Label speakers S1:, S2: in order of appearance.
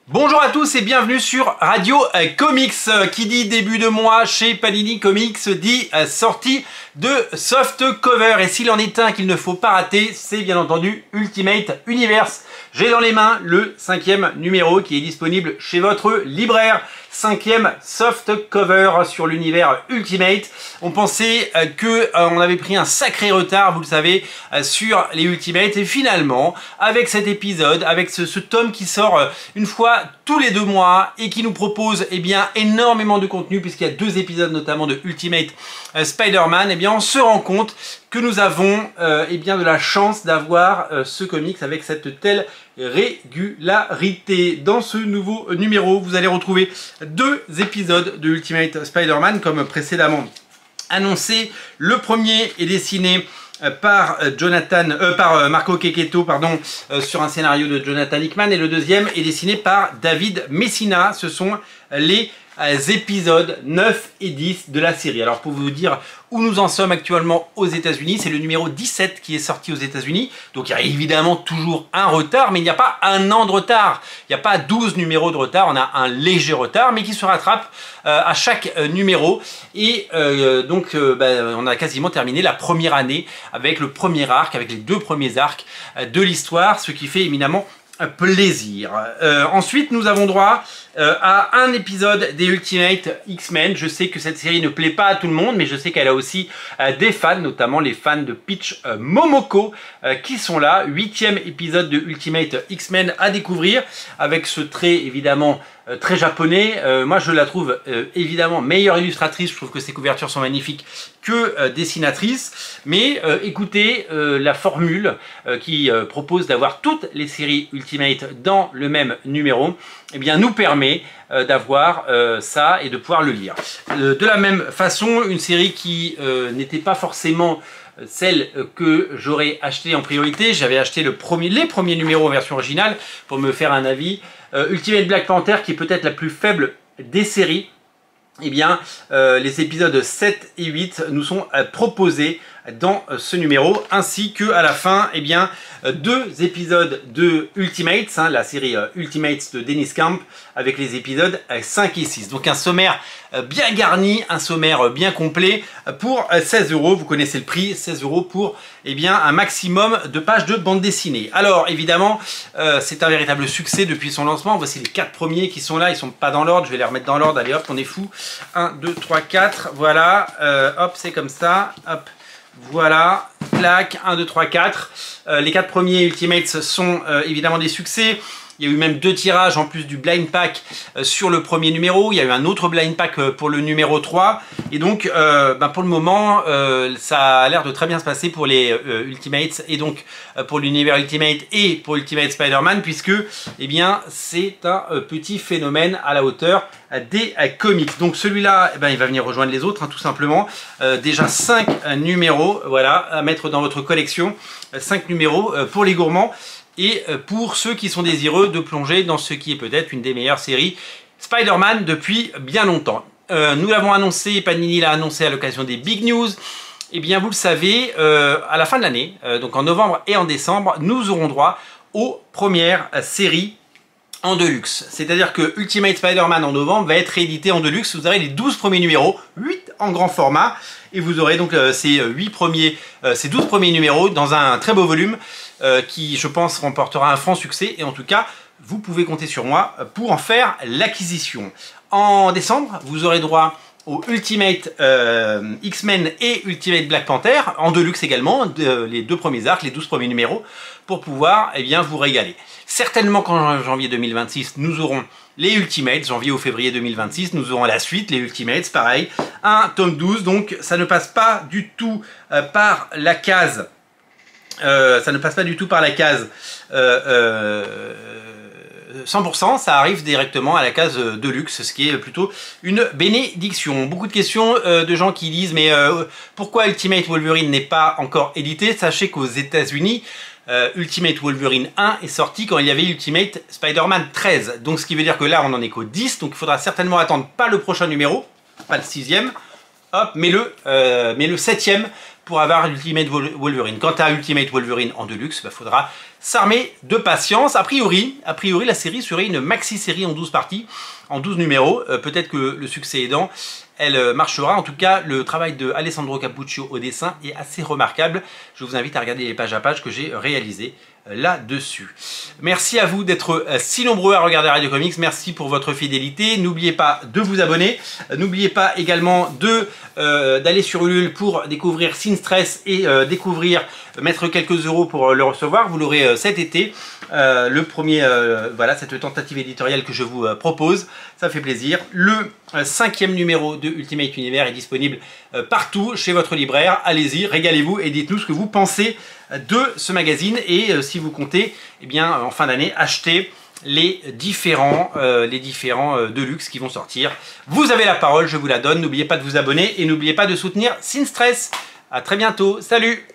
S1: Bonjour à tous et bienvenue sur Radio Comics. Qui dit début de mois chez Panini Comics dit sortie de soft cover. Et s'il en est un qu'il ne faut pas rater, c'est bien entendu Ultimate Universe. J'ai dans les mains le 5e numéro qui est disponible chez votre libraire. 5e soft cover sur l'univers Ultimate. On pensait qu'on avait pris un sacré retard, vous le savez, sur les Ultimate. Et finalement, avec cet épisode, avec ce tome qui sort une fois tous les 2 mois et qui nous propose énormément de contenu, puisqu'il y a 2 épisodes notamment de Ultimate Spider-Man, on se rend compte que nous avons de la chance d'avoir ce comics avec cette telle régularité. Dans ce nouveau numéro, vous allez retrouver 2 épisodes de Ultimate Spider-Man comme précédemment annoncé. Le premier est dessiné par Marco Checchetto sur un scénario de Jonathan Hickman, et le deuxième est dessiné par David Messina. Ce sont les épisodes 9 et 10 de la série. Alors pour vous dire où nous en sommes actuellement aux États-Unis, c'est le numéro 17 qui est sorti aux États-Unis. Donc il y a évidemment toujours un retard, mais il n'y a pas un an de retard. Il n'y a pas 12 numéros de retard, on a un léger retard, mais qui se rattrape à chaque numéro. Et on a quasiment terminé la première année avec le premier arc, avec les 2 premiers arcs de l'histoire, ce qui fait éminemment plaisir. Ensuite, nous avons droit à un épisode des Ultimate X-Men. Je sais que cette série ne plaît pas à tout le monde, mais je sais qu'elle a aussi des fans, notamment les fans de Peach Momoko, qui sont là. 8e épisode de Ultimate X-Men à découvrir, avec ce trait évidemment très japonais. Moi je la trouve évidemment meilleure illustratrice. Je trouve que ses couvertures sont magnifiques que dessinatrice, mais écoutez, la formule qui propose d'avoir toutes les séries Ultimate dans le même numéro, nous permet d'avoir ça et de pouvoir le lire. De la même façon, une série qui n'était pas forcément celle que j'aurais acheté en priorité. J'avais acheté les premiers numéros en version originale pour me faire un avis. Ultimate Black Panther, qui est peut-être la plus faible des séries, les épisodes 7 et 8 nous sont proposés dans ce numéro, ainsi que à la fin 2 épisodes de Ultimates, la série Ultimates de Dennis Camp, avec les épisodes 5 et 6. Donc un sommaire bien garni, un sommaire bien complet pour 16 €. Vous connaissez le prix, 16 € pour un maximum de pages de bande dessinée. Alors évidemment, c'est un véritable succès depuis son lancement. Voici les 4 premiers qui sont là, ils sont pas dans l'ordre, je vais les remettre dans l'ordre. Allez hop, on est fou. 1, 2, 3, 4, voilà, hop, c'est comme ça, hop. Voilà, clac, 1, 2, 3, 4. Les 4 premiers Ultimates sont évidemment des succès. Il y a eu même 2 tirages en plus du blind pack sur le premier numéro. Il y a eu un autre blind pack pour le numéro 3. Et donc, pour le moment, ça a l'air de très bien se passer pour les Ultimates, et donc pour l'univers Ultimate et pour Ultimate Spider-Man, puisque c'est un petit phénomène à la hauteur des comics. Donc celui-là, il va venir rejoindre les autres, tout simplement. Déjà 5 numéros, voilà, à mettre dans votre collection. 5 numéros pour les gourmands. Et pour ceux qui sont désireux de plonger dans ce qui est peut-être une des meilleures séries Spider-Man depuis bien longtemps. Nous l'avons annoncé, Panini l'a annoncé à l'occasion des Big News. Vous le savez, à la fin de l'année, donc en novembre et en décembre, nous aurons droit aux premières séries en deluxe. C'est-à-dire que Ultimate Spider-Man en novembre va être réédité en deluxe. Vous aurez les 12 premiers numéros, 8 en grand format, et vous aurez donc ces 12 premiers numéros dans un très beau volume qui, je pense, remportera un franc succès. Et en tout cas, vous pouvez compter sur moi pour en faire l'acquisition. En décembre, vous aurez droit au Ultimate X-Men et Ultimate Black Panther, en deluxe également, les 2 premiers arcs, les 12 premiers numéros, pour pouvoir vous régaler. Certainement qu'en janvier 2026, nous aurons les Ultimates, janvier ou février 2026, nous aurons la suite, les Ultimates, pareil, un tome 12, donc ça ne passe pas du tout par la case, 100%, ça arrive directement à la case Deluxe, ce qui est plutôt une bénédiction. Beaucoup de questions de gens qui disent mais pourquoi Ultimate Wolverine n'est pas encore édité? Sachez qu'aux États-Unis, Ultimate Wolverine 1 est sorti quand il y avait Ultimate Spider-Man 13. Donc ce qui veut dire que là on en est qu'au 10, donc il faudra certainement attendre pas le prochain numéro, pas le 6e, hop, mais le 7e pour avoir Ultimate Wolverine. Quant à Ultimate Wolverine en Deluxe, il faudra s'armer de patience. A priori, la série serait une maxi-série en 12 parties, en 12 numéros. Peut-être que le succès aidant, elle marchera. En tout cas, le travail de Alessandro Cappuccio au dessin est assez remarquable. Je vous invite à regarder les pages à pages que j'ai réalisées là-dessus. Merci à vous d'être si nombreux à regarder Radio Comics. Merci pour votre fidélité. N'oubliez pas de vous abonner. N'oubliez pas également d'aller sur Ulule pour découvrir Sin Stress et mettre quelques euros pour le recevoir. Vous l'aurez cet été. Le premier, voilà, cette tentative éditoriale que je vous propose. Ça fait plaisir. Le 5e numéro de Ultimate Universe est disponible partout chez votre libraire. Allez-y, régalez-vous et dites-nous ce que vous pensez de ce magazine et si vous comptez, eh bien, en fin d'année, acheter les différents Deluxe qui vont sortir. Vous avez la parole, je vous la donne. N'oubliez pas de vous abonner et n'oubliez pas de soutenir Sin Stress. À très bientôt. Salut!